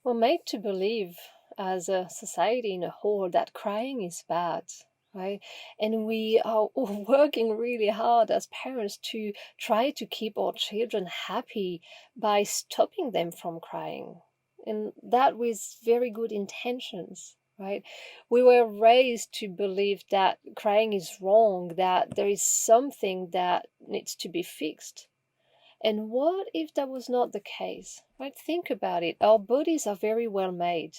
We're made to believe as a society in a whole that crying is bad, right? And we are working really hard as parents to try to keep our children happy by stopping them from crying. And that with very good intentions, right? We were raised to believe that crying is wrong, that there is something that needs to be fixed. And what if that was not the case? Right? Think about it. Our bodies are very well made.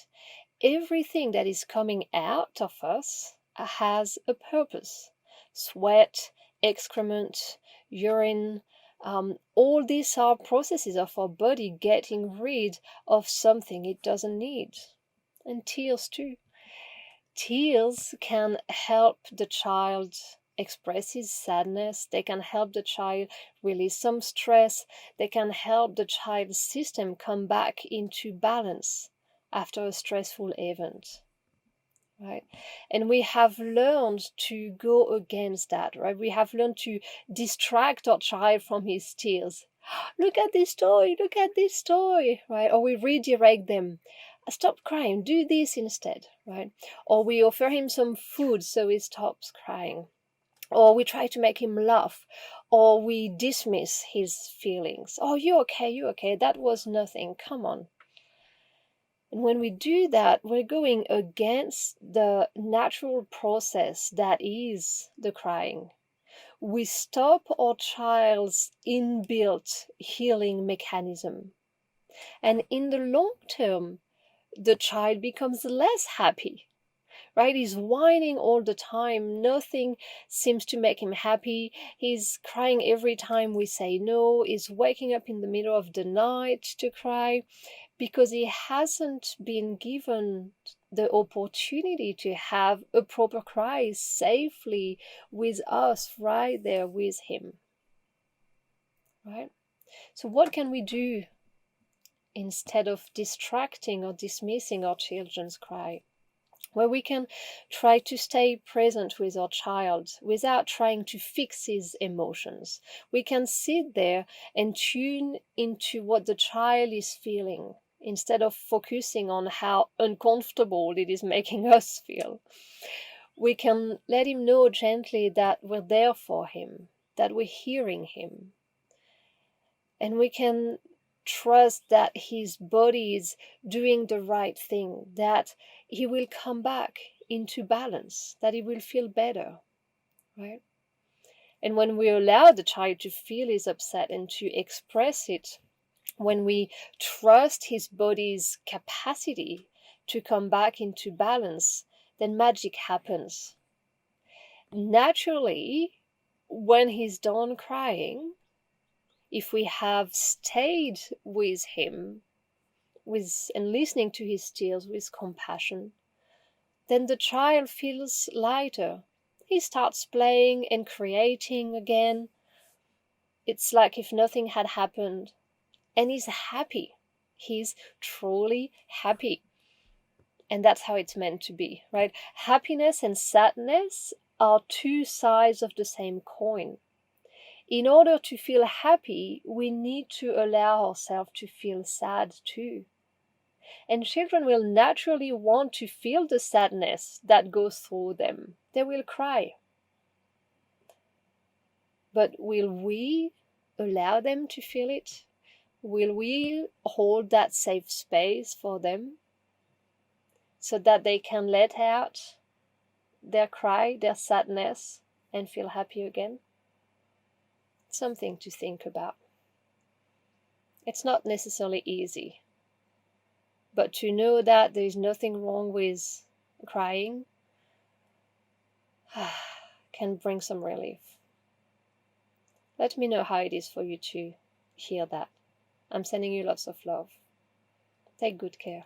Everything that is coming out of us has a purpose. Sweat, excrement, urine, all these are processes of our body getting rid of something it doesn't need. And tears too. Tears can help the child express his sadness, they can help the child release some stress, they can help the child's system come back into balance after a stressful event. Right? And we have learned to go against that, right? We have learned to distract our child from his tears. Look at this toy, look at this toy, right? Or we redirect them. Stop crying, do this instead, right? Or we offer him some food so he stops crying. Or we try to make him laugh. Or we dismiss his feelings. Oh, you're okay, that was nothing, come on. And when we do that, we're going against the natural process that is the crying. We stop our child's inbuilt healing mechanism. And in the long term, the child becomes less happy, right? He's whining all the time. Nothing seems to make him happy. He's crying every time we say no. He's waking up in the middle of the night to cry because he hasn't been given the opportunity to have a proper cry safely with us right there with him. Right? So what can we do instead of distracting or dismissing our children's cry? Where we can try to stay present with our child without trying to fix his emotions. We can sit there and tune into what the child is feeling instead of focusing on how uncomfortable it is making us feel. We can let him know gently that we're there for him, that we're hearing him. And we can trust that his body is doing the right thing, that he will come back into balance, that he will feel better, right? And when we allow the child to feel his upset and to express it, when we trust his body's capacity to come back into balance, then magic happens. Naturally, when he's done crying, if we have stayed with him and listening to his tears with compassion, then the child feels lighter. He starts playing and creating again. It's like if nothing had happened. And he's happy. He's truly happy. And that's how it's meant to be, right? Happiness and sadness are two sides of the same coin. In order to feel happy, we need to allow ourselves to feel sad too. And children will naturally want to feel the sadness that goes through them. They will cry. But will we allow them to feel it? Will we hold that safe space for them so that they can let out their cry, their sadness, and feel happy again? Something to think about. It's not necessarily easy, but to know that there is nothing wrong with crying can bring some relief. Let me know how it is for you to hear that. I'm sending you lots of love. Take good care.